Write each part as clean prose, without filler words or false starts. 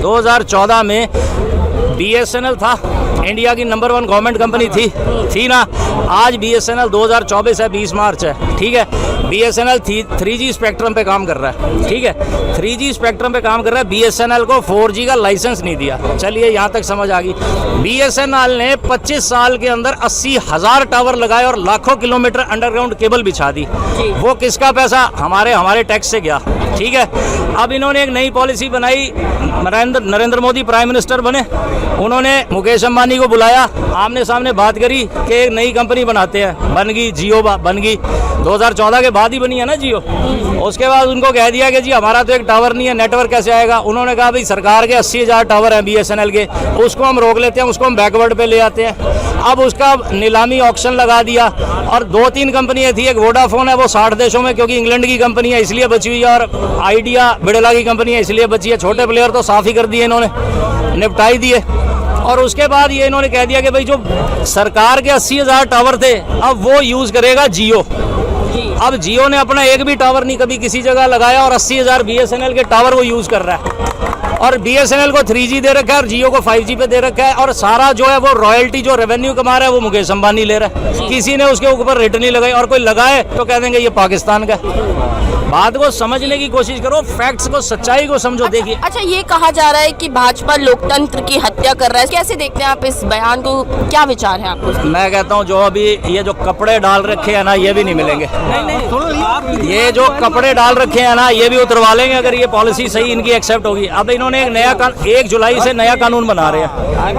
2014 में BSNL था, India की नंबर 1 गवर्नमेंट कंपनी थी ना। आज BSNL 2024 है, 20 मार्च है, ठीक है। BSNL 3G स्पेक्ट्रम पे काम कर रहा है, ठीक है। 3G स्पेक्ट्रम पे काम कर रहा है। BSNL को 4G का लाइसेंस नहीं दिया। चलिए यहाँ तक समझ आ गई। BSNL ने 25 साल के अंदर 80,000 टावर लगाए और लाखों किलोमीटर अंडरग्राउंड केबल बिछा दी। वो किसका पैसा? हमारे टैक्स से गया, ठीक है। अब इन्होंने एक नई पॉलिसी बनाई, नरेंद्र मोदी प्राइम मिनिस्टर बने, उन्होंने मुकेश अंबानी को बुलाया, आमने सामने बात करी कि एक नई कंपनी बनाते हैं। बन गई जियो, बन गई 2014 के बाद ही बनी है ना जियो। उसके बाद उनको कह दिया कि जी हमारा तो एक टावर नहीं है, नेटवर्क कैसे आएगा? उन्होंने कहा भाई सरकार के 80,000 टावर हैं BSNL के, उसको हम रोक लेते हैं, उसको हम बैकवर्ड पे ले आते हैं। अब उसका नीलामी ऑक्शन लगा दिया और 2-3 कंपनियां थी। एक वोडाफोन है, वो 60 देशों में, क्योंकि इंग्लैंड की कंपनी है इसलिए बची हुई है, और आइडिया बिड़ला की कंपनी है इसलिए बची है। छोटे प्लेयर तो साफ ही कर दिए इन्होंने, निपटाई दिए। और उसके बाद ये इन्होंने कह दिया कि भाई जो सरकार के 80,000 टावर थे अब वो यूज़ करेगा जियो। अब जियो ने अपना एक भी टावर नहीं कभी किसी जगह लगाया और 80,000 BSNL के टावर वो यूज़ कर रहा है। और BSNL को 3G दे रखा है और जियो को 5G पे दे रखा है। और सारा जो है वो रॉयल्टी जो रेवेन्यू कमा रहा है वो मुकेश अंबानी ले रहा है। किसी ने उसके ऊपर रेट नहीं लगाई, और कोई लगाए तो कह देंगे ये पाकिस्तान का। बात को समझने की कोशिश करो, फैक्ट्स को, सच्चाई को समझो। देखिए अच्छा, ये कहा जा रहा है कि भाजपा लोकतंत्र की हत्या कर रहा है, कैसे देखते हैं आप इस बयान को? क्या विचार है आपको? मैं कहता हूँ जो अभी ये जो कपड़े डाल रखे हैं ना, ये भी नहीं मिलेंगे। ये जो कपड़े डाल रखे हैं ना, ये भी उतरवा लेंगे अगर ये पॉलिसी सही इनकी एक्सेप्ट होगी। अब इन्होंने एक नया 1 जुलाई से नया कानून बना रहे हैं,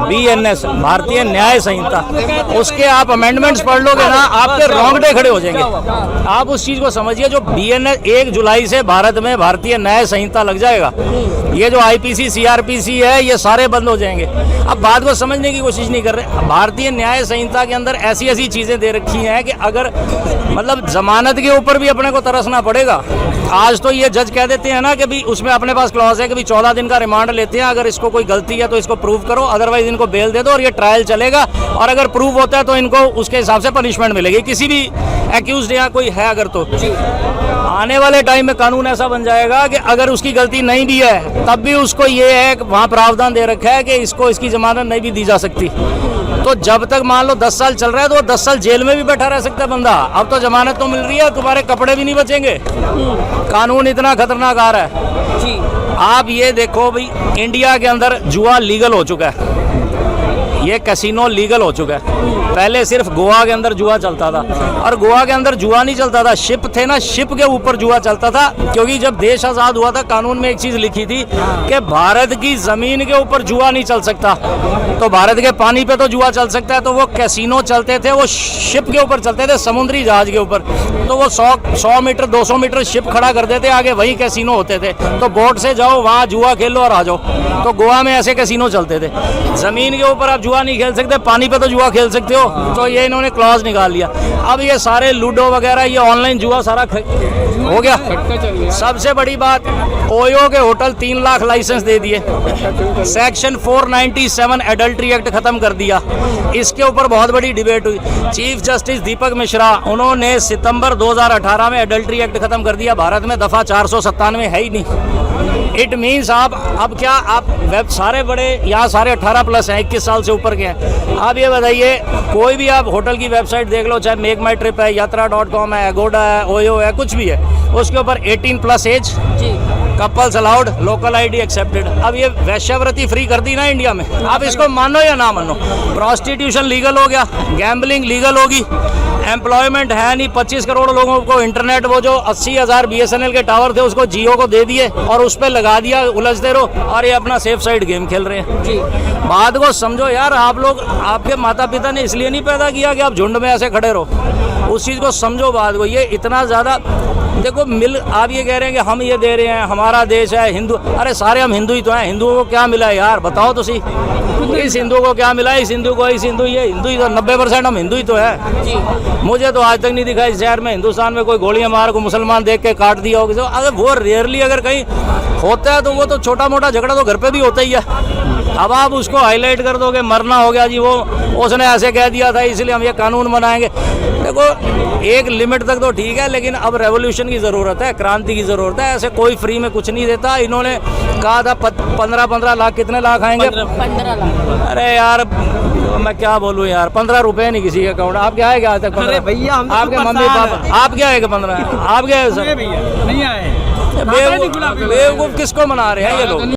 BNS, भारतीय न्याय संहिता। उसके आप अमेंडमेंट्स पढ़ लोगे ना, आपके रोंगटे खड़े हो जाएंगे। आप उस चीज को समझिए, जो BNS 1 जुलाई से भारत में भारतीय न्याय संहिता लग जाएगा। ये जो IPC CRPC है ये सारे बंद हो जाएंगे। अब बात को समझने की कोशिश नहीं कर रहे। भारतीय न्याय संहिता के अंदर ऐसी ऐसी चीजें दे रखी हैं कि अगर मतलब जमानत के ऊपर भी अपने को तरसना पड़ेगा। आज तो ये जज कह देते हैं ना कि भी उसमें अपने पास क्लॉज है कि भी 14 दिन का रिमांड लेते हैं, अगर इसको कोई गलती है तो इसको प्रूव करो, अदरवाइज इनको बेल दे दो और ये ट्रायल चलेगा। और अगर प्रूव होता है तो इनको उसके हिसाब से पनिशमेंट मिलेगी, किसी भी एक्यूज्ड या कोई है अगर तो। आने वाले टाइम में कानून ऐसा बन जाएगा कि अगर उसकी गलती नहीं भी है तब भी उसको ये है कि वहाँ प्रावधान दे रखा है कि इसको इसकी जमानत नहीं भी दी जा सकती। तो जब तक मान लो 10 साल चल रहा है तो 10 साल जेल में भी बैठा रह सकता है बंदा। अब तो जमानत तो मिल रही है, तुम्हारे कपड़े भी नहीं बचेंगे। कानून इतना खतरनाक आ रहा है। आप ये देखो भाई, इंडिया के अंदर जुआ लीगल हो चुका है, ये कैसीनो लीगल हो चुका है। पहले सिर्फ गोवा के अंदर जुआ चलता था, और गोवा के अंदर जुआ नहीं चलता था, शिप थे ना, शिप के ऊपर जुआ चलता था। क्योंकि जब देश आज़ाद हुआ था कानून में एक चीज़ लिखी थी कि भारत की ज़मीन के ऊपर जुआ नहीं चल सकता, तो भारत के पानी पे तो जुआ चल सकता है। तो वो कैसीनो चलते थे, वो शिप के ऊपर चलते थे, समुद्री जहाज के ऊपर। तो वो 100 मीटर 200 मीटर शिप खड़ा कर देते, आगे वही कैसीनो होते थे। तो बोट से जाओ वहाँ जुआ खेलो और आ जाओ। तो गोवा में ऐसे कैसीनो चलते थे। ज़मीन के ऊपर आप जुआ नहीं खेल सकते, पानी पे तो जुआ खेल सकते हो। तो ये इन्होंने क्लॉज निकाल लिया। अब ये सारे लूडो वगैरह, ये ऑनलाइन जुआ सारा हो गया। सबसे बड़ी बात, ओयो के होटल 3 लाख लाइसेंस दे दिए। सेक्शन 497 एडल्ट्री एक्ट खत्म कर दिया। इसके ऊपर बहुत बड़ी डिबेट हुई। चीफ जस्टिस दीपक मिश्रा, उन्होंने सितंबर 2018 में एडल्ट्री एक्ट खत्म कर दिया। भारत में दफा 497 है ही नहीं। इट मीन्स आप अब क्या, आप वेब सारे बड़े यहाँ सारे 18+ हैं, 21 साल से ऊपर के हैं। आप ये बताइए, कोई भी आप होटल की वेबसाइट देख लो, चाहे मेक माई ट्रिप है, यात्रा.com है, एगोडा है, ओयो है, कुछ भी है, उसके ऊपर 18+ age, couples allowed, local ID accepted. अब ये वैश्यावृत्ति फ्री कर दी ना इंडिया में। आप इसको मानो या ना मानो, प्रॉस्टिट्यूशन लीगल हो गया, गैम्बलिंग लीगल होगी, एम्प्लॉयमेंट है नहीं। 25 करोड़ लोगों को इंटरनेट, वो जो 80,000 BSNL के टावर थे उसको जियो को दे दिए और उस पर लगा दिया, उलझते रहो और ये अपना सेफ साइड गेम खेल रहे हैं। बात को समझो यार, आप लोग, आपके माता पिता ने इसलिए नहीं पैदा किया कि आप झुंड में ऐसे खड़े रहो। उस चीज़ को समझो बात को। ये इतना ज़्यादा देखो आप ये कह रहे हैं कि हम ये दे रहे हैं, हमारा देश है हिंदू। अरे सारे हम हिंदू ही तो हैं। हिंदुओं को क्या मिला है यार, बताओ तो सही। इस हिंदू को क्या मिला, इस हिंदू को, इस हिंदू, ये हिंदू ही तो 90% हम हिंदू ही तो है। मुझे तो आज तक नहीं दिखा इस शहर में, हिंदुस्तान में, कोई गोलियां मार को मुसलमान देख के काट दिया हो। अगर वो रेयरली अगर कहीं होता है तो वो तो छोटा मोटा झगड़ा तो घर पे भी होता ही है। अब आप उसको हाईलाइट कर दोगे, मरना हो गया जी, वो उसने ऐसे कह दिया था इसलिए हम ये कानून बनाएंगे। देखो एक लिमिट तक तो ठीक है, लेकिन अब रेवोल्यूशन की ज़रूरत है, क्रांति की ज़रूरत है। ऐसे कोई फ्री में कुछ नहीं देता। इन्होंने कहा था 15-15 लाख, कितने लाख आएंगे? 15 लाख। अरे यार मैं क्या बोलूं यार, 15 रुपए नहीं किसी के अकाउंट। आप क्या आएगा आज तक 15? भैया हम तो आपके मम्मी पापा, आप क्या आएगा 15? आप क्या है सर? नहीं आए। बेवकूफ किसको मना रहे हैं ये लोग?